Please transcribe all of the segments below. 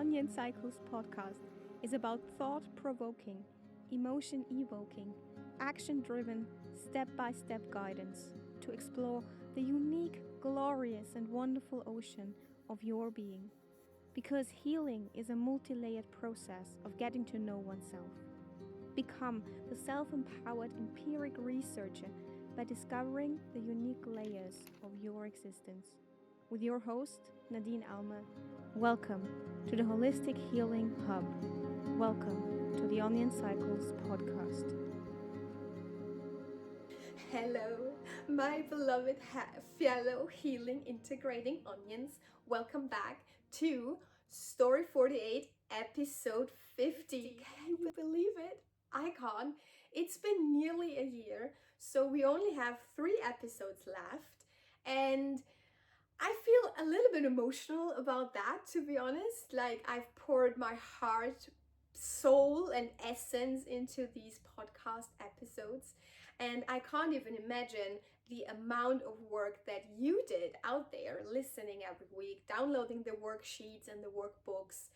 Onion Cycles podcast is about thought-provoking, emotion-evoking, action-driven, step-by-step guidance to explore the unique, glorious, and wonderful ocean of your being. Because healing is a multi-layered process of getting to know oneself. Become the self-empowered empiric researcher by discovering the unique layers of your existence. With your host, Nadine Alma, welcome to the Holistic Healing Hub. Welcome to the Onion Cycles podcast. Hello, my beloved fellow healing integrating onions. Welcome back to Story 48, episode 50. Can you believe it? I can't. It's been nearly a year, so we only have 3 episodes left, and I feel a little bit emotional about that, to be honest. Like, I've poured my heart, soul, and essence into these podcast episodes, and I can't even imagine the amount of work that you did out there, listening every week, downloading the worksheets and the workbooks,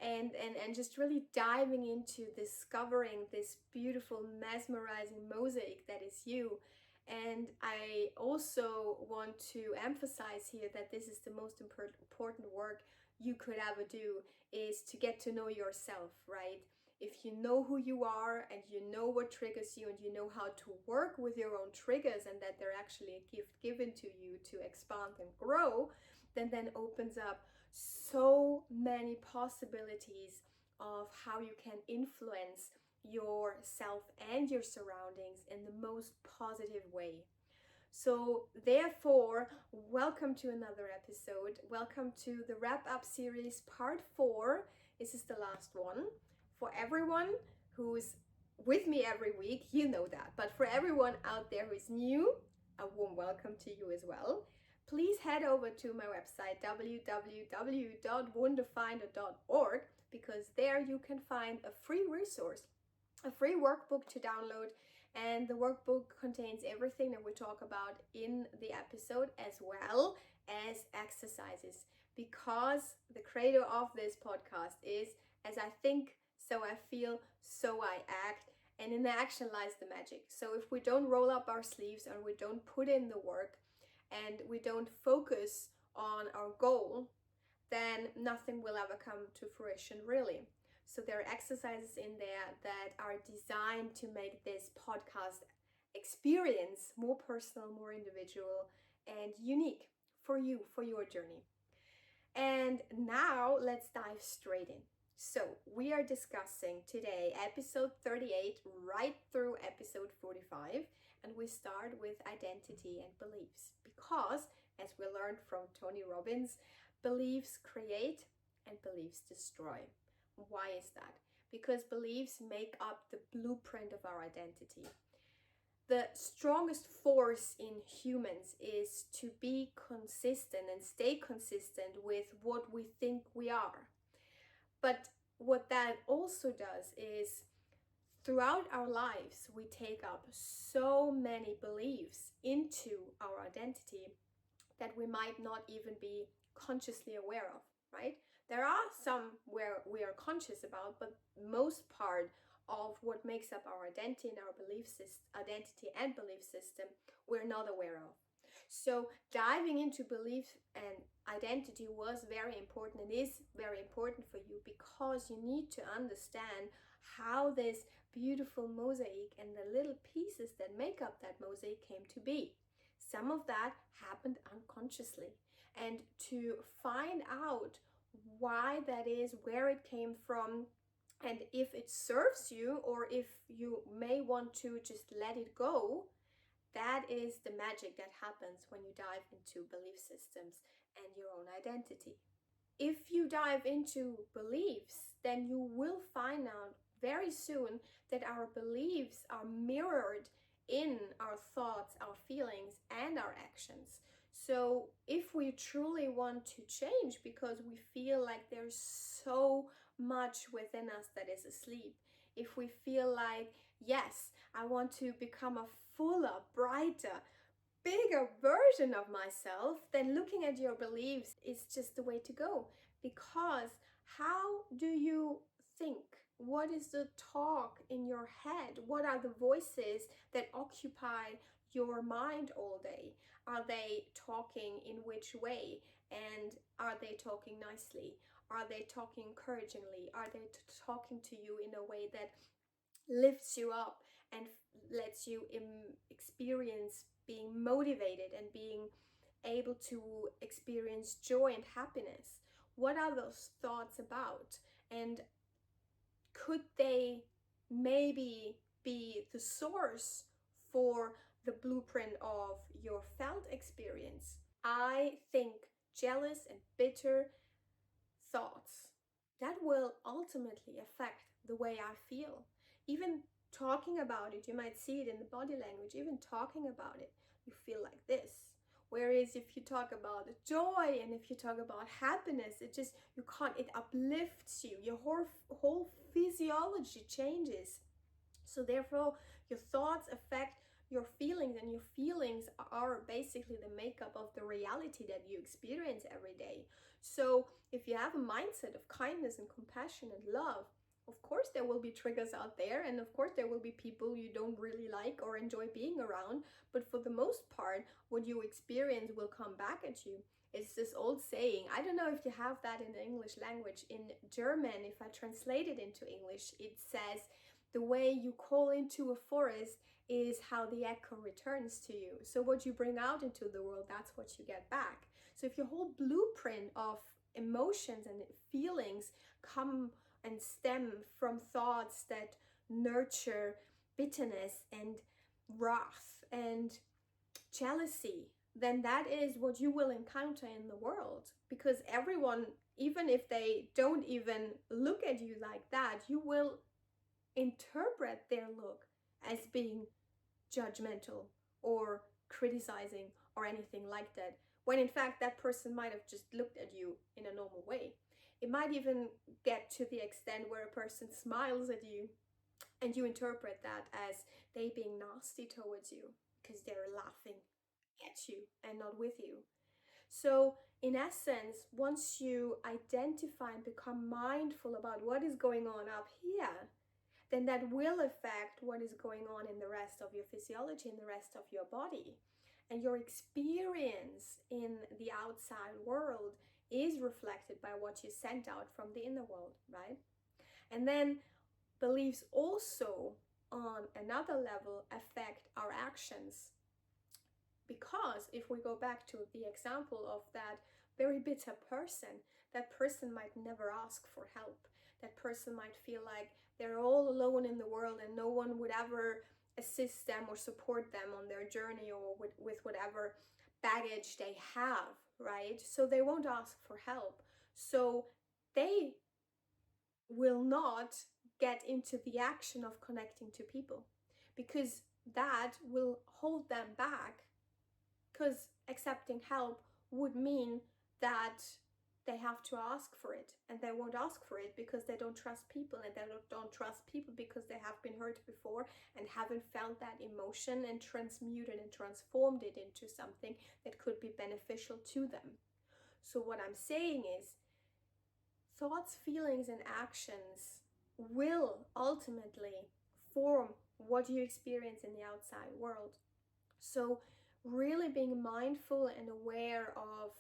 and just really diving into discovering this beautiful, mesmerizing mosaic that is you. And I also want to emphasize here that this is the most important work you could ever do, is to get to know yourself, right? If you know who you are and you know what triggers you and you know how to work with your own triggers and that they're actually a gift given to you to expand and grow, then opens up so many possibilities of how you can influence yourself and your surroundings in the most positive way. So therefore, welcome to another episode. Welcome to the wrap-up series, part 4. This is the last one. For everyone who's with me every week, you know that. But for everyone out there who is new, a warm welcome to you as well. Please head over to my website, www.wunderfinder.org, because there you can find a free resource, a free workbook to download, and the workbook contains everything that we talk about in the episode, as well as exercises, because the creator of this podcast is, as I think, so I feel, so I act, and in the action lies the magic. So if we don't roll up our sleeves and we don't put in the work and we don't focus on our goal, then nothing will ever come to fruition, really. So there are exercises in there that are designed to make this podcast experience more personal, more individual, and unique for you, for your journey. And now let's dive straight in. So we are discussing today episode 38 right through episode 45, and we start with identity and beliefs, because as we learned from Tony Robbins, beliefs create and beliefs destroy. Why is that? Because beliefs make up the blueprint of our identity. The strongest force in humans is to be consistent and stay consistent with what we think we are. But what that also does is, throughout our lives, we take up so many beliefs into our identity that we might not even be consciously aware of, right? There are some where we are conscious about, but most part of what makes up our identity and our identity and belief system, we're not aware of. So diving into belief and identity was very important and is very important for you, because you need to understand how this beautiful mosaic and the little pieces that make up that mosaic came to be. Some of that happened unconsciously, and to find out why that is, where it came from, and if it serves you or if you may want to just let it go, that is the magic that happens when you dive into belief systems and your own identity. If you dive into beliefs, then you will find out very soon that our beliefs are mirrored in our thoughts, our feelings, and our actions. So if we truly want to change because we feel like there's so much within us that is asleep, if we feel like, yes, I want to become a fuller, brighter, bigger version of myself, then looking at your beliefs is just the way to go, because How do you think? What is the talk in your head? What are the voices that occupy your mind all day? Are they talking in which way? And are they talking nicely? Are they talking encouragingly? Are they talking to you in a way that lifts you up and lets you experience being motivated and being able to experience joy and happiness? What are those thoughts about? And could they maybe be the source for the blueprint of your felt experience? I think jealous and bitter thoughts that will ultimately affect the way I feel. Even talking about it, you might see it in the body language, even talking about it, you feel like this. Whereas if you talk about joy and if you talk about happiness, it just, you can't, it uplifts you. Your whole physiology changes. So therefore, your thoughts affect your feelings, and your feelings are basically the makeup of the reality that you experience every day. So if you have a mindset of kindness and compassion and love, of course there will be triggers out there, and of course there will be people you don't really like or enjoy being around, but for the most part, what you experience will come back at you. It's this old saying, I don't know if you have that in the English language. In German, if I translate it into English, it says, the way you call into a forest is how the echo returns to you. So what you bring out into the world, that's what you get back. So if your whole blueprint of emotions and feelings come and stem from thoughts that nurture bitterness and wrath and jealousy, then that is what you will encounter in the world. Because everyone, even if they don't even look at you like that, you will interpret their look as being judgmental or criticizing or anything like that, when in fact that person might have just looked at you in a normal way. It might even get to the extent where a person smiles at you and you interpret that as they being nasty towards you because they're laughing at you and not with you. So, in essence, once you identify and become mindful about what is going on up here, then that will affect what is going on in the rest of your physiology, in the rest of your body. And your experience in the outside world is reflected by what you send out from the inner world, right? And then beliefs also, on another level, affect our actions. Because if we go back to the example of that very bitter person, that person might never ask for help. That person might feel like they're all alone in the world and no one would ever assist them or support them on their journey or with whatever baggage they have, right? So they won't ask for help. So they will not get into the action of connecting to people because that will hold them back, because accepting help would mean that they have to ask for it, and they won't ask for it because they don't trust people, and they don't trust people because they have been hurt before and haven't felt that emotion and transmuted and transformed it into something that could be beneficial to them. So what I'm saying is, thoughts, feelings, and actions will ultimately form what you experience in the outside world. So, really being mindful and aware of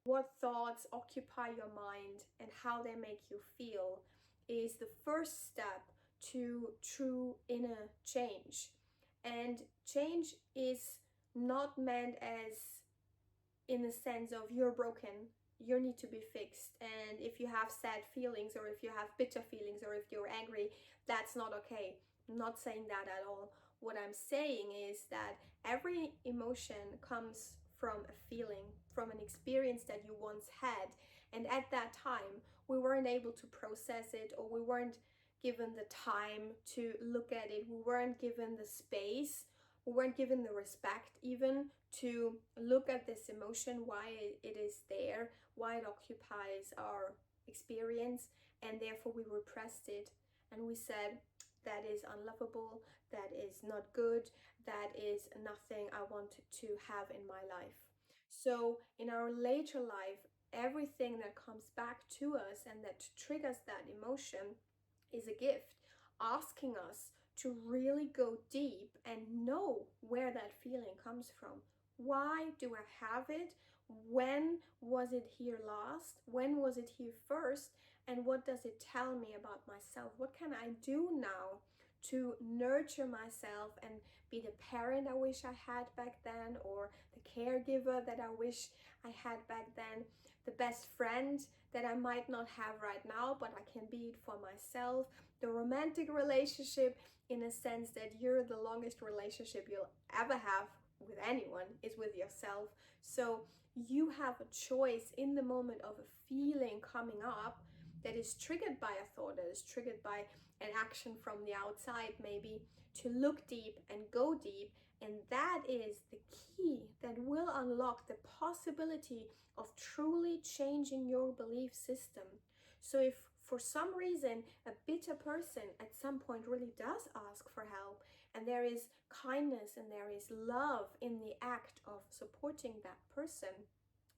what thoughts occupy your mind and how they make you feel is the first step to true inner change. And change is not meant as in the sense of you're broken, you need to be fixed, and if you have sad feelings or if you have bitter feelings or if you're angry, that's not okay. I'm not saying that at all. What I'm saying is that every emotion comes from a feeling, from an experience that you once had, and at that time we weren't able to process it, or we weren't given the time to look at it, we weren't given the space, we weren't given the respect even to look at this emotion, why it is there, why it occupies our experience, and therefore we repressed it and we said, that is unlovable, that is not good, that is nothing I want to have in my life. So in our later life, everything that comes back to us and that triggers that emotion is a gift, asking us to really go deep and know where that feeling comes from. Why do I have it? When was it here last? When was it here first? And what does it tell me about myself? What can I do now to nurture myself and be the parent I wish I had back then, or the caregiver that I wish I had back then, the best friend that I might not have right now, but I can be it for myself, the romantic relationship, in a sense that you're the longest relationship you'll ever have with anyone is with yourself. So you have a choice in the moment of a feeling coming up that is triggered by a thought, that is triggered by an action from the outside, maybe, to look deep and go deep. And that is the key that will unlock the possibility of truly changing your belief system. So if for some reason a bitter person at some point really does ask for help, and there is kindness and there is love in the act of supporting that person,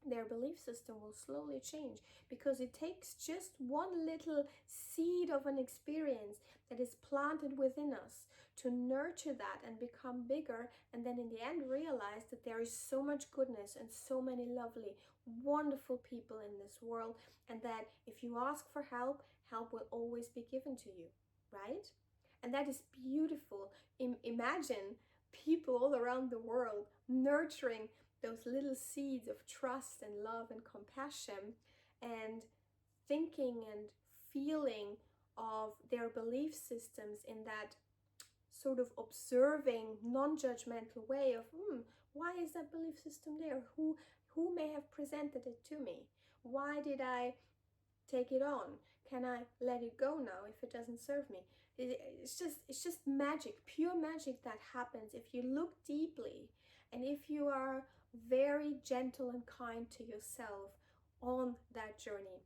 their belief system will slowly change, because it takes just one little seed of an experience that is planted within us to nurture that and become bigger, and then in the end realize that there is so much goodness and so many lovely, wonderful people in this world, and that if you ask for help, help will always be given to you, right? And that is beautiful. Imagine people all around the world nurturing those little seeds of trust and love and compassion, and thinking and feeling of their belief systems in that sort of observing, non-judgmental way of, why is that belief system there? Who may have presented it to me? Why did I take it on? Can I let it go now if it doesn't serve me? It's just magic, pure magic that happens if you look deeply, and if you are very gentle and kind to yourself on that journey.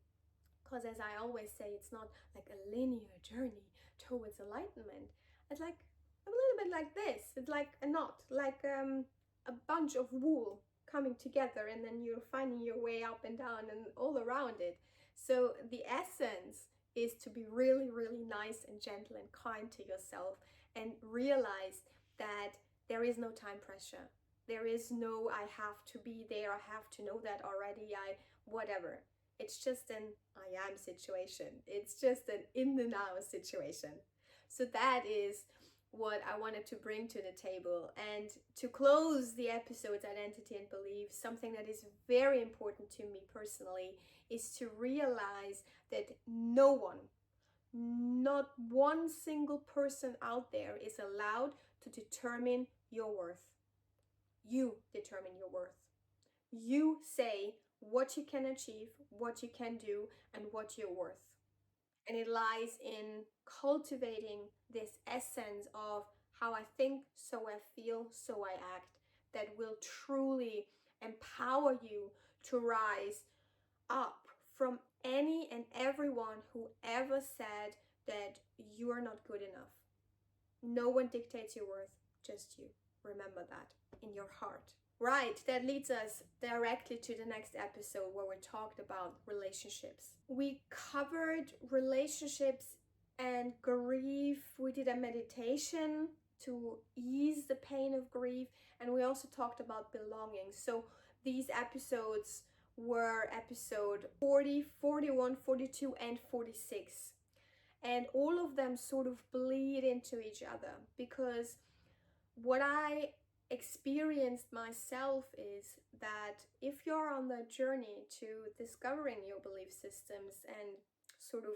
Because as I always say, it's not like a linear journey towards enlightenment. It's like a little bit like this. It's like a knot, like a bunch of wool coming together, and then you're finding your way up and down and all around it. So the essence is to be really, really nice and gentle and kind to yourself, and realize that there is no time pressure. There is no, I have to be there, I have to know that already, whatever. It's just an I am situation. It's just an in the now situation. So that is what I wanted to bring to the table. And to close the episode's identity and belief, something that is very important to me personally is to realize that no one, not one single person out there is allowed to determine your worth. You determine your worth. You say what you can achieve, what you can do, and what you're worth. And it lies in cultivating this essence of how I think, so I feel, so I act, that will truly empower you to rise up from any and everyone who ever said that you are not good enough. No one dictates your worth, just you. Remember that in your heart. Right, that leads us directly to the next episode where we talked about relationships. We covered relationships and grief. We did a meditation to ease the pain of grief, and we also talked about belonging. So these episodes were episode 40, 41, 42, and 46. And all of them sort of bleed into each other, because what I experienced myself is that if you're on the journey to discovering your belief systems and sort of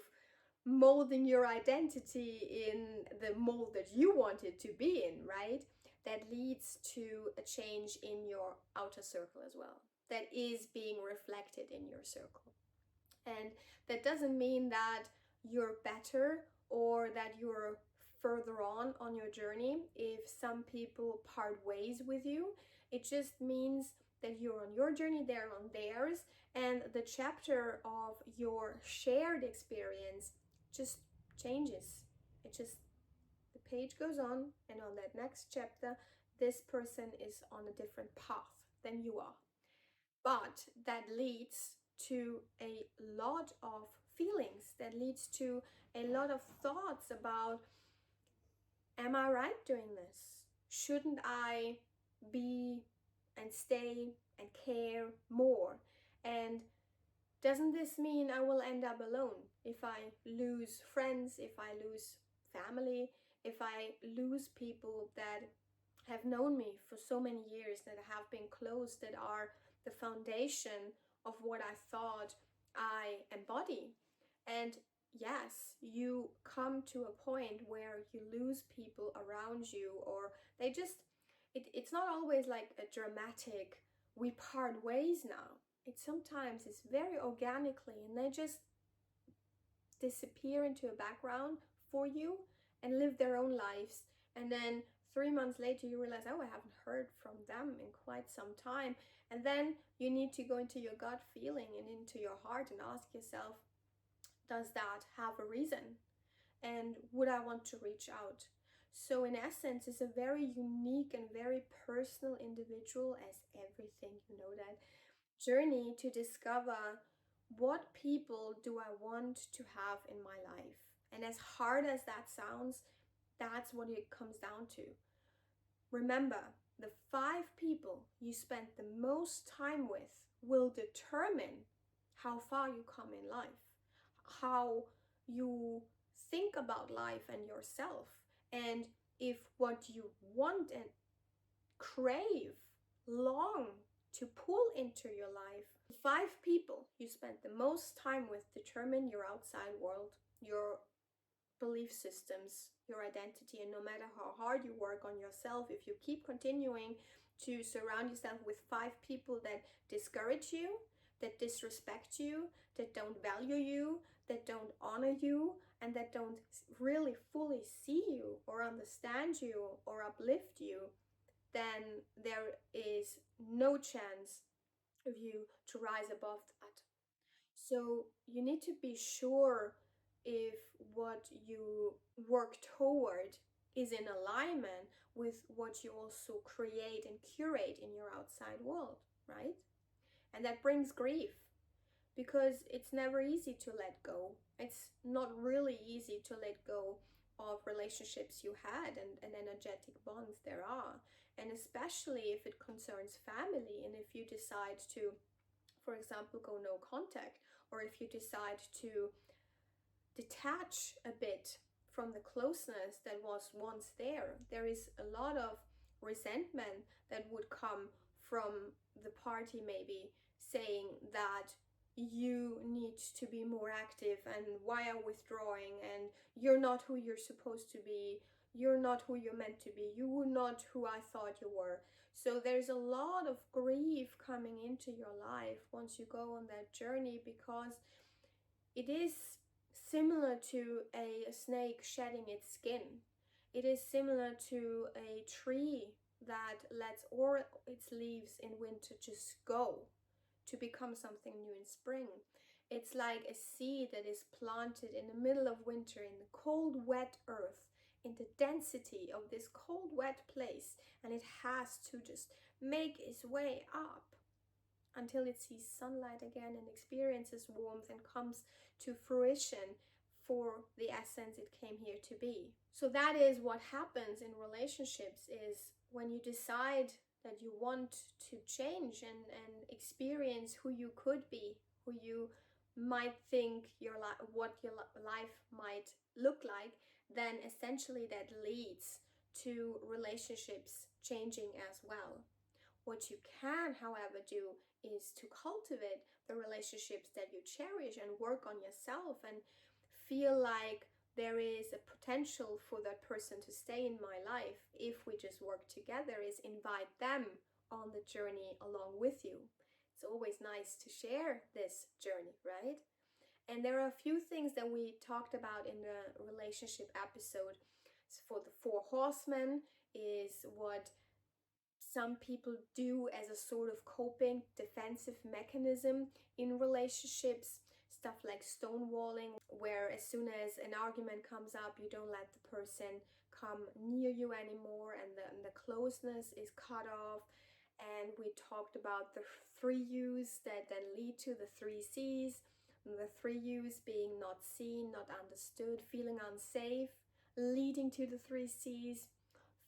molding your identity in the mold that you want it to be in, right? That leads to a change in your outer circle as well. That is being reflected in your circle. And that doesn't mean that you're better or that you're further on your journey if some people part ways with you. It just means that you're on your journey, they're on theirs, and the chapter of your shared experience just changes. It just, the page goes on, and on that next chapter, this person is on a different path than you are. But that leads to a lot of feelings, that leads to a lot of thoughts about, am I right doing this? Shouldn't I be and stay and care more? And doesn't this mean I will end up alone if I lose friends, if I lose family, if I lose people that have known me for so many years, that have been close, that are the foundation of what I thought I embody? And yes, you come to a point where you lose people around you, or they just, it's not always like a dramatic, we part ways now. It sometimes is very organically, and they just disappear into a background for you and live their own lives. And then 3 months later, you realize, oh, I haven't heard from them in quite some time. And then you need to go into your gut feeling and into your heart and ask yourself, does that have a reason? And would I want to reach out? So, in essence, it's a very unique and very personal, individual, as everything, you know, that journey to discover, what people do I want to have in my life? And as hard as that sounds, that's what it comes down to. Remember, the 5 people you spend the most time with will determine how far you come in life, how you think about life and yourself, and if what you want and crave, long to pull into your life. The 5 people you spend the most time with determine your outside world, your belief systems, your identity. And no matter how hard you work on yourself, if you keep continuing to surround yourself with 5 people that discourage you, that disrespect you, that don't value you, that don't honor you, and that don't really fully see you or understand you or uplift you, then there is no chance of you to rise above that. So you need to be sure if what you work toward is in alignment with what you also create and curate in your outside world, right? And that brings grief, because it's never easy to let go. It's not really easy to let go of relationships you had and energetic bonds there are. And especially if it concerns family, and if you decide to, for example, go no contact, or if you decide to detach a bit from the closeness that was once there, there is a lot of resentment that would come from the party, maybe saying that you need to be more active, and why are withdrawing, and you're not who you're supposed to be, you're not who you're meant to be, you were not who I thought you were. So there's a lot of grief coming into your life once you go on that journey, because it is similar to a snake shedding its skin. It is similar to a tree that lets all its leaves in winter just go to become something new in spring. It's like a seed that is planted in the middle of winter in the cold, wet earth, in the density of this cold, wet place, and it has to just make its way up until it sees sunlight again and experiences warmth and comes to fruition for the essence it came here to be. So that is what happens in relationships, is when you decide that you want to change and experience who you could be, who you might think what your life might look like, then essentially that leads to relationships changing as well. What you can, however, do is to cultivate the relationships that you cherish and work on yourself and feel like there is a potential for that person to stay in my life if we just work together, is invite them on the journey along with you. It's always nice to share this journey, right? And there are a few things that we talked about in the relationship episode. So for the 4 horsemen is what some people do as a sort of coping defensive mechanism in relationships. Stuff like stonewalling, where as soon as an argument comes up, you don't let the person come near you anymore, and the closeness is cut off. and we talked about the three U's that then lead to the three C's. The three U's being not seen, not understood, feeling unsafe, leading to the three C's,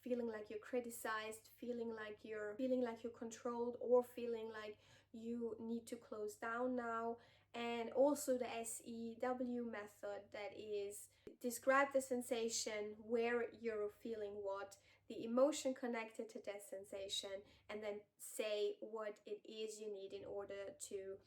feeling like you're criticized, feeling like you're controlled, or feeling like you need to close down now. And also the SEW method, that is describe the sensation, where you're feeling what, the emotion connected to that sensation, and then say what it is you need in order to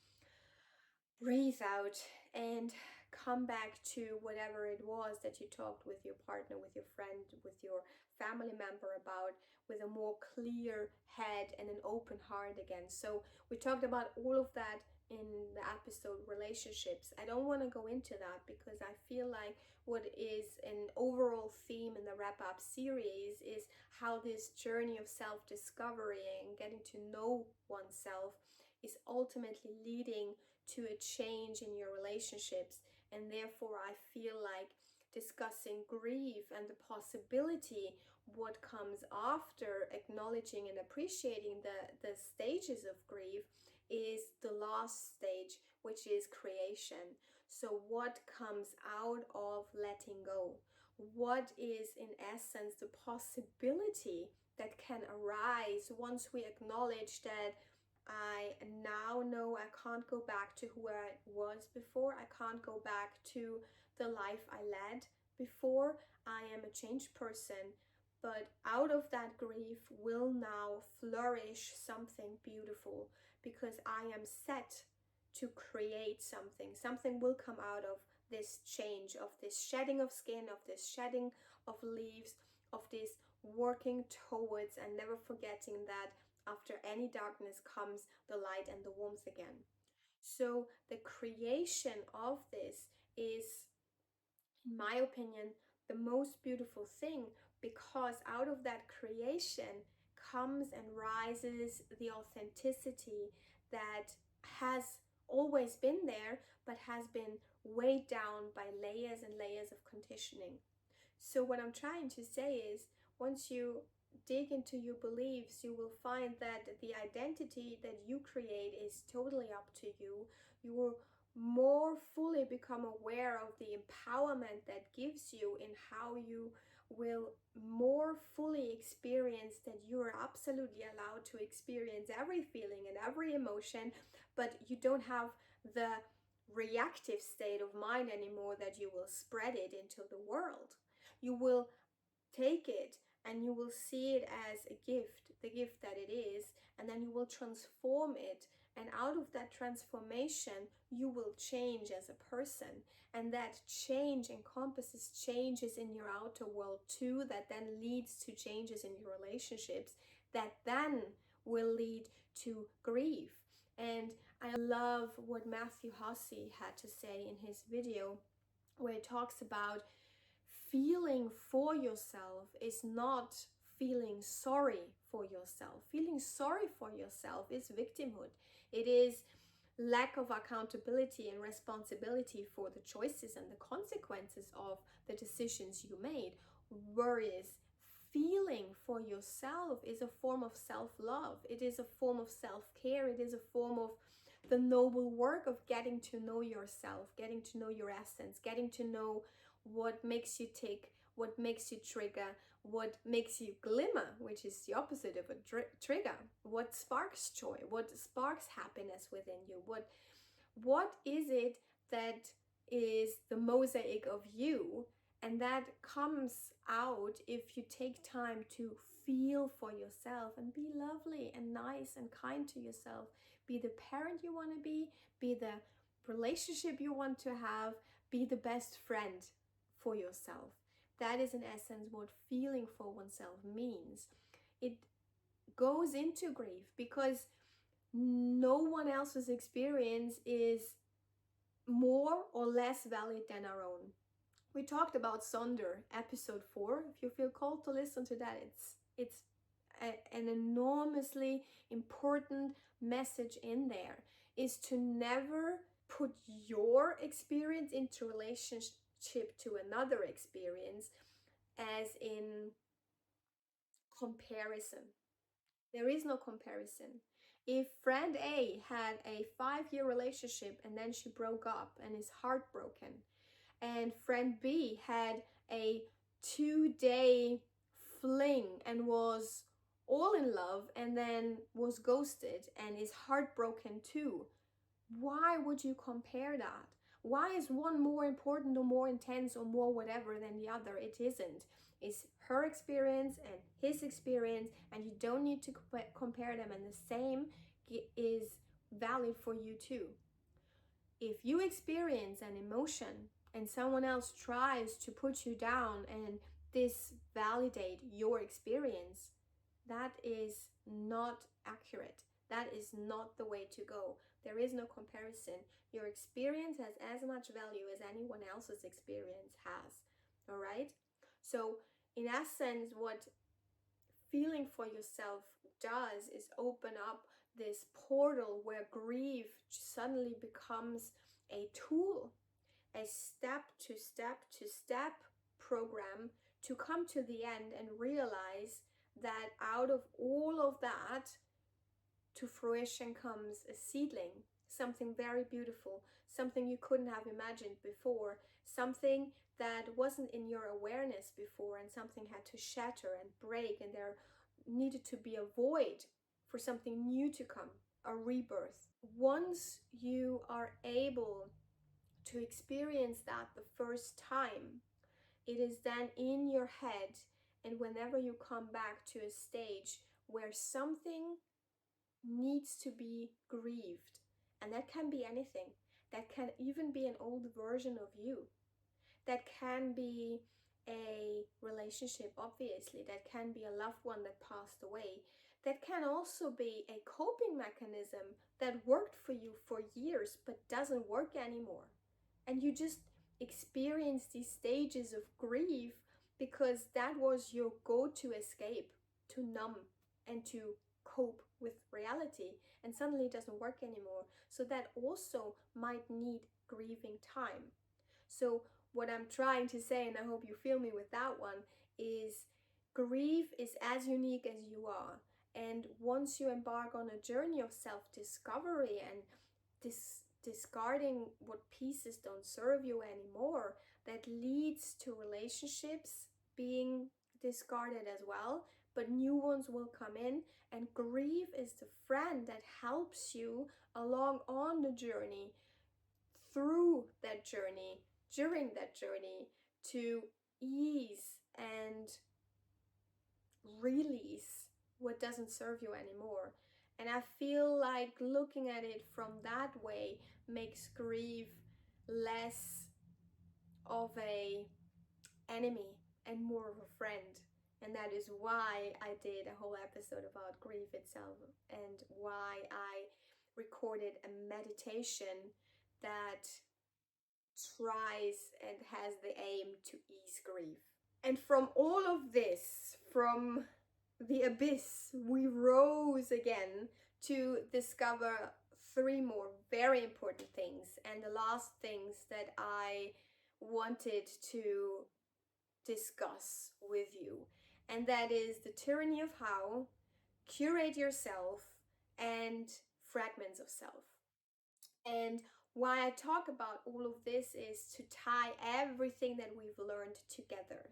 breathe out and come back to whatever it was that you talked with your partner, with your friend, with your family member about, with a more clear head and an open heart again. So we talked about all of that in the episode relationships. I don't want to go into that because I feel like what is an overall theme in the wrap up series is how this journey of self-discovery and getting to know oneself is ultimately leading to a change in your relationships. And therefore I feel like discussing grief and the possibility what comes after acknowledging and appreciating the stages of grief is the last stage, which is creation. So what comes out of letting go? What is in essence the possibility that can arise once we acknowledge that I now know I can't go back to who I was before. I can't go back to the life I led before. I am a changed person, but out of that grief will now flourish something beautiful because I am set to create something. Something will come out of this change, of this shedding of skin, of this shedding of leaves, of this working towards and never forgetting that after any darkness comes the light and the warmth again. So the creation of this is, in my opinion, the most beautiful thing, because out of that creation comes and rises the authenticity that has always been there but has been weighed down by layers and layers of conditioning. So what I'm trying to say is, once you dig into your beliefs, you will find that the identity that you create is totally up to you. You will more fully become aware of the empowerment that gives you in how you will more fully experience that you are absolutely allowed to experience every feeling and every emotion, but you don't have the reactive state of mind anymore that you will spread it into the world. You will take it and you will see it as a gift, the gift that it is, and then you will transform it. And out of that transformation, you will change as a person. And that change encompasses changes in your outer world too, that then leads to changes in your relationships, that then will lead to grief. And I love what Matthew Hussey had to say in his video, where he talks about feeling for yourself is not feeling sorry for yourself. Feeling sorry for yourself is victimhood. It is lack of accountability and responsibility for the choices and the consequences of the decisions you made. Whereas feeling for yourself is a form of self-love. It is a form of self-care. It is a form of the noble work of getting to know yourself, getting to know your essence, getting to know what makes you tick, what makes you trigger, what makes you glimmer, which is the opposite of a trigger, what sparks joy, what sparks happiness within you, what is it that is the mosaic of you. And that comes out if you take time to feel for yourself and be lovely and nice and kind to yourself. Be the parent you want to be the relationship you want to have, be the best friend for yourself. That is in essence what feeling for oneself means. It goes into grief because no one else's experience is more or less valid than our own. We talked about Sonder, episode 4. If you feel called to listen to that, it's an enormously important message in there, is to never put your experience into relationship to another experience as in comparison. There is no comparison. If friend A had a 5-year relationship and then she broke up and is heartbroken, and friend B had a 2-day fling and was all in love and then was ghosted and is heartbroken too, why would you compare that? Why is one more important or more intense or more whatever than the other? It isn't. It's her experience and his experience, and you don't need to compare them, and the same is valid for you too. If you experience an emotion and someone else tries to put you down and disvalidate your experience, that is not accurate. That is not the way to go. There is no comparison. Your experience has as much value as anyone else's experience has. All right? So, in essence, what feeling for yourself does is open up this portal where grief suddenly becomes a tool, a step to step to step program to come to the end and realize that out of all of that to fruition comes a seedling, something very beautiful, something you couldn't have imagined before, something that wasn't in your awareness before, and something had to shatter and break, and there needed to be a void for something new to come, a rebirth. Once you are able to experience that the first time, it is then in your head, and whenever you come back to a stage where something needs to be grieved, and that can be anything, that can even be an old version of you, that can be a relationship, obviously, that can be a loved one that passed away, that can also be a coping mechanism that worked for you for years but doesn't work anymore, and you just experience these stages of grief because that was your go-to escape, to numb and to cope with reality, and suddenly it doesn't work anymore. So that also might need grieving time. So what I'm trying to say, and I hope you feel me with that one, is grief is as unique as you are. And once you embark on a journey of self-discovery and discarding what pieces don't serve you anymore, that leads to relationships being discarded as well, but new ones will come in, and grief is the friend that helps you along on the journey, through that journey, during that journey, to ease and release what doesn't serve you anymore. And I feel like looking at it from that way makes grief less of a enemy and more of a friend. And that is why I did a whole episode about grief itself, and why I recorded a meditation that tries and has the aim to ease grief. And from all of this, from the abyss, we rose again to discover 3 more very important things. And the last things that I wanted to discuss with you. And that is the tyranny of how, curate yourself, and fragments of self. And why I talk about all of this is to tie everything that we've learned together.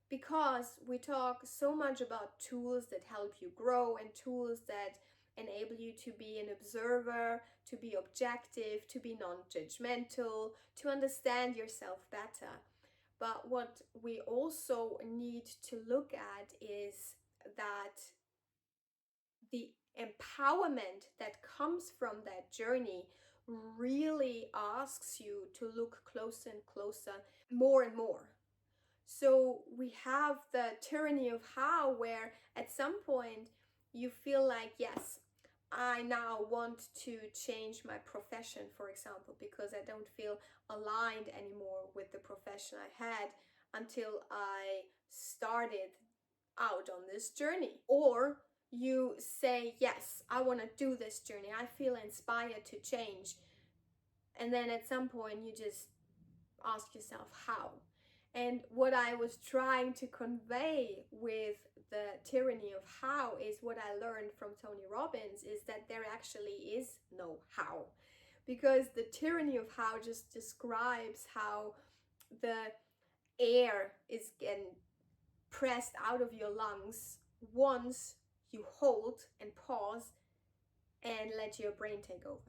Because we talk so much about tools that help you grow and tools that enable you to be an observer, to be objective, to be non-judgmental, to understand yourself better. But what we also need to look at is that the empowerment that comes from that journey really asks you to look closer and closer, more and more. So we have the tyranny of how, where at some point you feel like, yes, I now want to change my profession, for example, because I don't feel aligned anymore with the profession I had until I started out on this journey. Or you say, yes, I want to do this journey, I feel inspired to change. And then at some point you just ask yourself how. And what I was trying to convey with the tyranny of how is what I learned from Tony Robbins is that there actually is no how. Because the tyranny of how just describes how the air is getting pressed out of your lungs once you hold and pause and let your brain take over.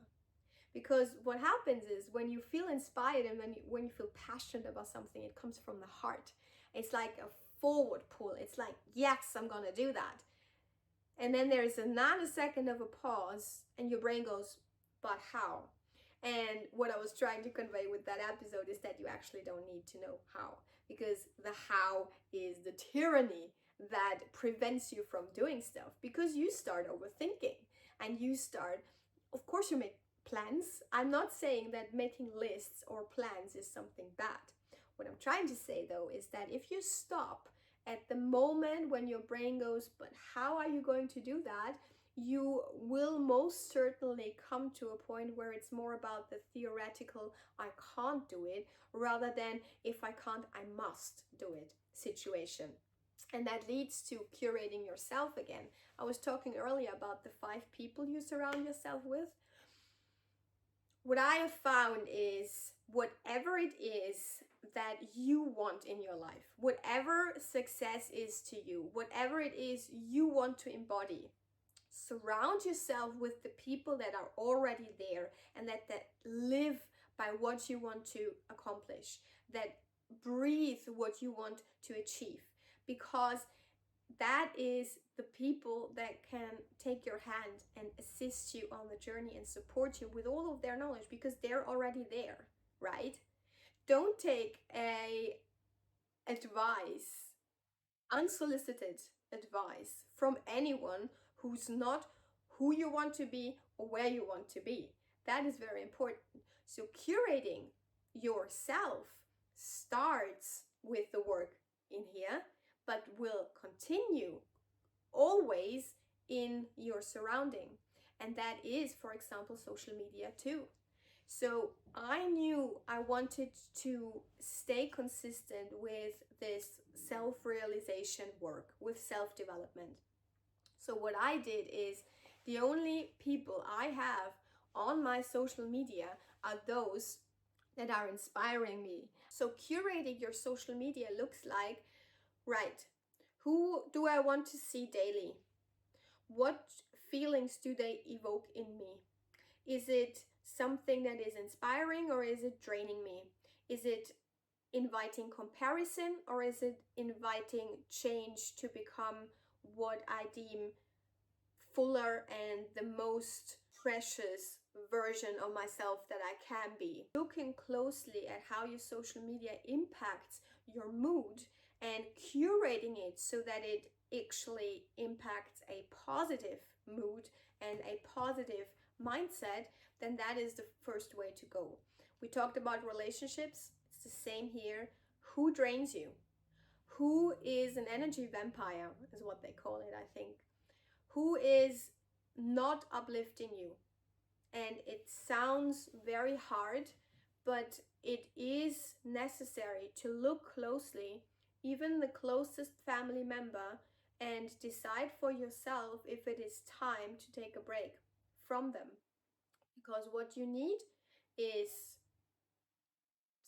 Because what happens is when you feel inspired and when you feel passionate about something, it comes from the heart. It's like a forward pull. It's like, yes, I'm gonna do that. And then there is a nanosecond of a pause and your brain goes, but how? And what I was trying to convey with that episode is that you actually don't need to know how, because the how is the tyranny that prevents you from doing stuff, because you start overthinking and you start, of course, you make plans. I'm not saying that making lists or plans is something bad. What I'm trying to say though is that if you stop at the moment when your brain goes, but how are you going to do that? You will most certainly come to a point where it's more about the theoretical, I can't do it, rather than if I can't, I must do it situation. And that leads to curating yourself again. I was talking earlier about the 5 people you surround yourself with. What I have found is whatever it is that you want in your life, whatever success is to you, whatever it is you want to embody, surround yourself with the people that are already there and that live by what you want to accomplish, that breathe what you want to achieve, because that is the people that can take your hand and assist you on the journey and support you with all of their knowledge, because they're already there, right? Don't take unsolicited advice from anyone who's not who you want to be or where you want to be. That is very important. So curating yourself starts with the work in here, but will continue always in your surrounding. And that is, for example, social media too. So I knew I wanted to stay consistent with this self-realization work, with self-development. So what I did is, the only people I have on my social media are those that are inspiring me. So curating your social media looks like, right, who do I want to see daily? What feelings do they evoke in me? Is it something that is inspiring or is it draining me? Is it inviting comparison or is it inviting change to become what I deem fuller and the most precious version of myself that I can be? Looking closely at how your social media impacts your mood and curating it so that it actually impacts a positive mood and a positive mindset, then that is the first way to go. We talked about relationships. It's the same here. Who drains you? Who is an energy vampire, is what they call it, I think. Who is not uplifting you? And it sounds very hard, but it is necessary to look closely, even the closest family member, and decide for yourself if it is time to take a break from them. Because what you need is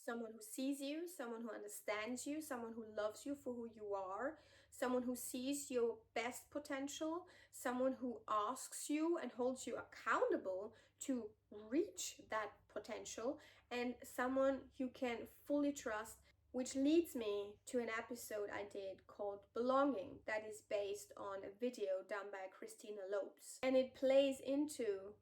someone who sees you, someone who understands you, someone who loves you for who you are, someone who sees your best potential, someone who asks you and holds you accountable to reach that potential, and someone you can fully trust. Which leads me to an episode I did called Belonging, that is based on a video done by Christina Lopes. And it plays into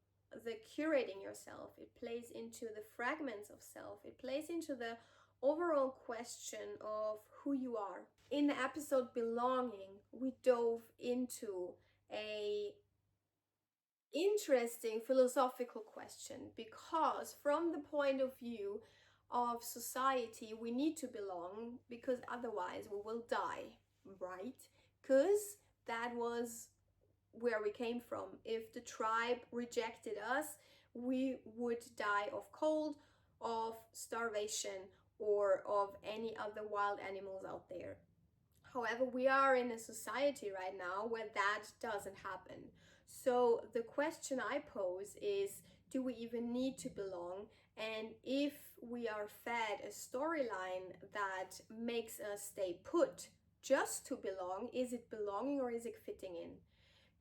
the curating yourself, it plays into the fragments of self, it plays into the overall question of who you are. In the episode Belonging, we dove into a interesting philosophical question, because from the point of view of society, we need to belong, because otherwise we will die, right? Because that was where we came from. If the tribe rejected us, we would die of cold, of starvation, or of any other wild animals out there. However, we are in a society right now where that doesn't happen. So the question I pose is, do we even need to belong? And if we are fed a storyline that makes us stay put just to belong, is it belonging or is it fitting in?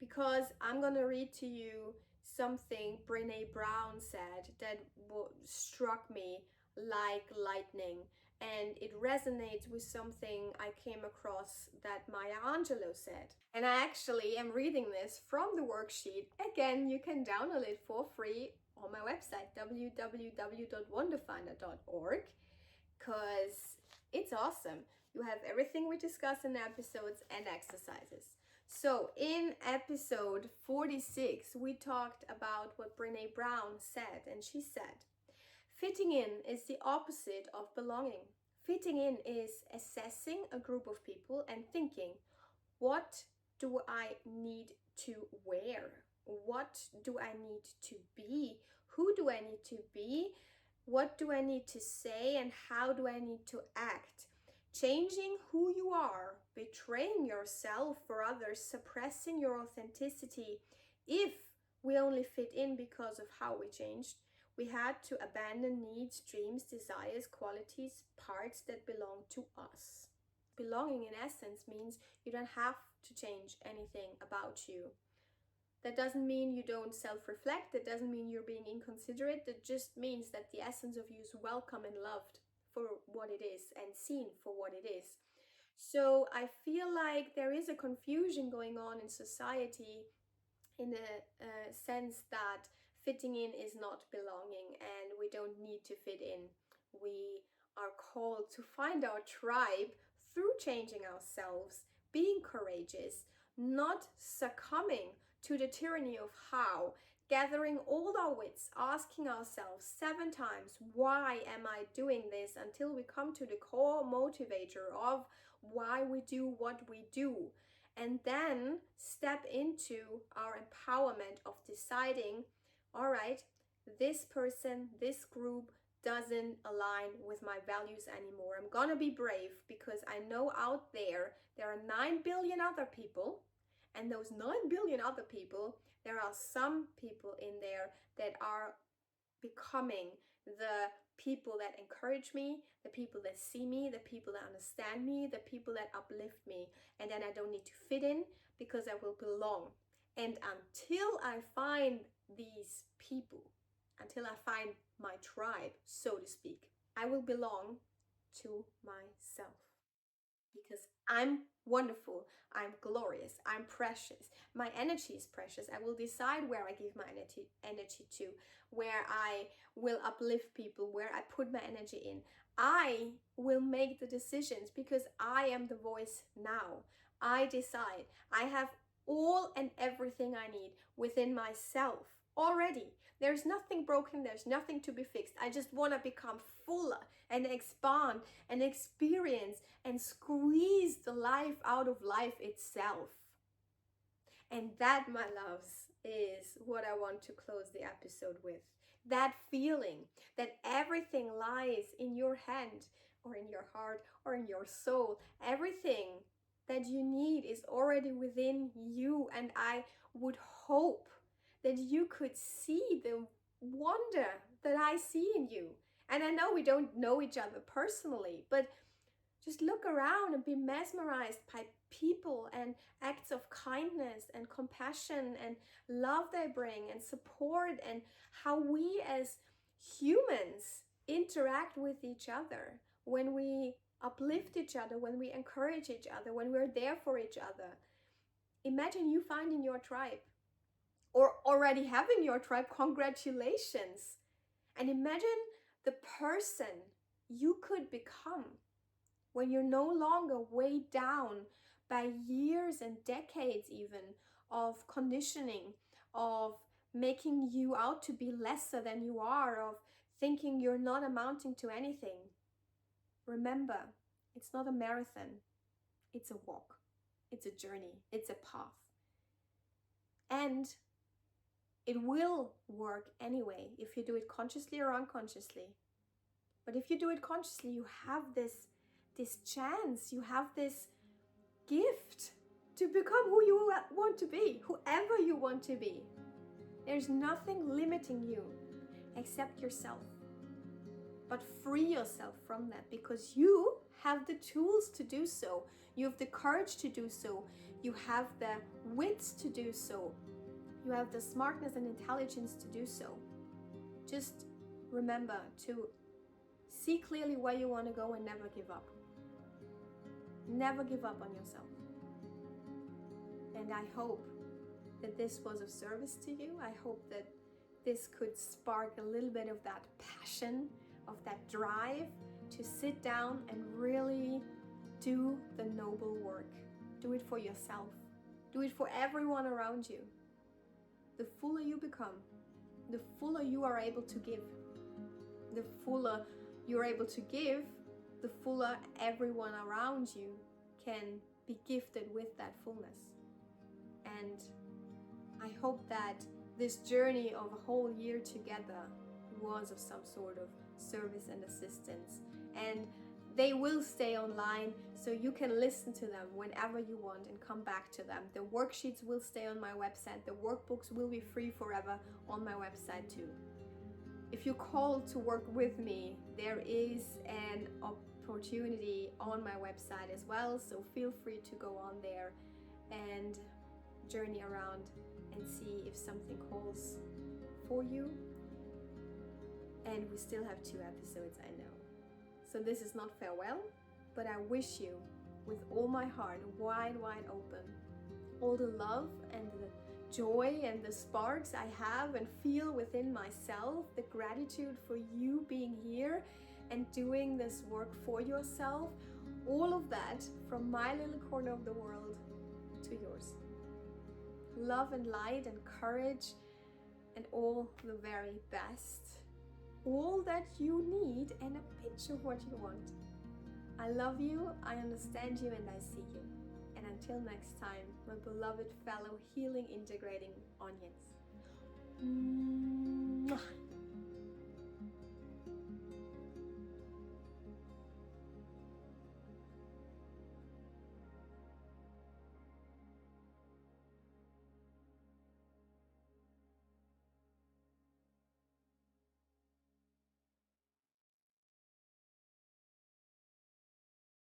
Because I'm going to read to you something Brene Brown said that struck me like lightning, and it resonates with something I came across that Maya Angelou said. And I actually am reading this from the worksheet. Again, you can download it for free on my website, www.wonderfinder.org, because it's awesome. You have everything we discuss in the episodes and exercises. So in episode 46, we talked about what Brene Brown said, and she said, fitting in is the opposite of belonging. Fitting in is assessing a group of people and thinking, what do I need to wear? What do I need to be? Who do I need to be? What do I need to say and how do I need to act? Changing who you are, betraying yourself for others, suppressing your authenticity. If we only fit in because of how we changed, we had to abandon needs, dreams, desires, qualities, parts that belong to us. Belonging, in essence, means you don't have to change anything about you. That doesn't mean you don't self-reflect. That doesn't mean you're being inconsiderate. That just means that the essence of you is welcome and loved for what it is and seen for what it is. So I feel like there is a confusion going on in society in the sense that fitting in is not belonging and we don't need to fit in. We are called to find our tribe through changing ourselves, being courageous, not succumbing to the tyranny of how, gathering all our wits, asking ourselves 7 times, why am I doing this, until we come to the core motivator of why we do what we do. And then step into our empowerment of deciding, all right, this person, this group doesn't align with my values anymore. I'm gonna be brave because I know out there are 9 billion other people, and those 9 billion other people, there are some people in there that are becoming the people that encourage me, the people that see me, the people that understand me, the people that uplift me. And then I don't need to fit in because I will belong. And until I find these people, until I find my tribe, so to speak, I will belong to myself. Because I'm wonderful, I'm glorious, I'm precious. My energy is precious. I will decide where I give my energy to, where I will uplift people, where I put my energy in. I will make the decisions because I am the voice now. I decide. I have all and everything I need within myself already. There's nothing broken, there's nothing to be fixed. I just want to become fuller and expand and experience and squeeze the life out of life itself. And that, my loves, is what I want to close the episode with. That feeling that everything lies in your hand or in your heart or in your soul. Everything that you need is already within you. And I would hope that you could see the wonder that I see in you. And I know we don't know each other personally, but just look around and be mesmerized by people and acts of kindness and compassion and love they bring and support, and how we as humans interact with each other when we uplift each other, when we encourage each other, when we're there for each other. Imagine you finding your tribe or already having your tribe. Congratulations. And imagine the person you could become when you're no longer weighed down by years and decades even of conditioning, of making you out to be lesser than you are, of thinking you're not amounting to anything. Remember, it's not a marathon, it's a walk, it's a journey, it's a path. And it will work anyway if you do it consciously or unconsciously. But if you do it consciously, you have this chance, you have this gift to become who you want to be, whoever you want to be. There's nothing limiting you except yourself. But free yourself from that, because you have the tools to do so. You have the courage to do so. You have the wits to do so. You have the smartness and intelligence to do so. Just remember to see clearly where you want to go and never give up. Never give up on yourself. And I hope that this was of service to you. I hope that this could spark a little bit of that passion, of that drive to sit down and really do the noble work. Do it for yourself. Do it for everyone around you. The fuller you become, the fuller you are able to give. The fuller you're able to give, the fuller everyone around you can be gifted with that fullness. And I hope that this journey of a whole year together was of some sort of service and assistance. And they will stay online, so you can listen to them whenever you want and come back to them. The worksheets will stay on my website. The workbooks will be free forever on my website too. If you call to work with me, there is an opportunity on my website as well, so feel free to go on there and journey around and see if something calls for you. And we still have 2 episodes, I know. So this is not farewell, but I wish you with all my heart, wide open, all the love and the joy and the sparks I have and feel within myself, the gratitude for you being here and doing this work for yourself, all of that from my little corner of the world to yours. Love and light and courage and all the very best. All that you need and a pinch of what you want. I love you, I understand you, and I see you. And until next time, my beloved fellow healing integrating onions. Mwah.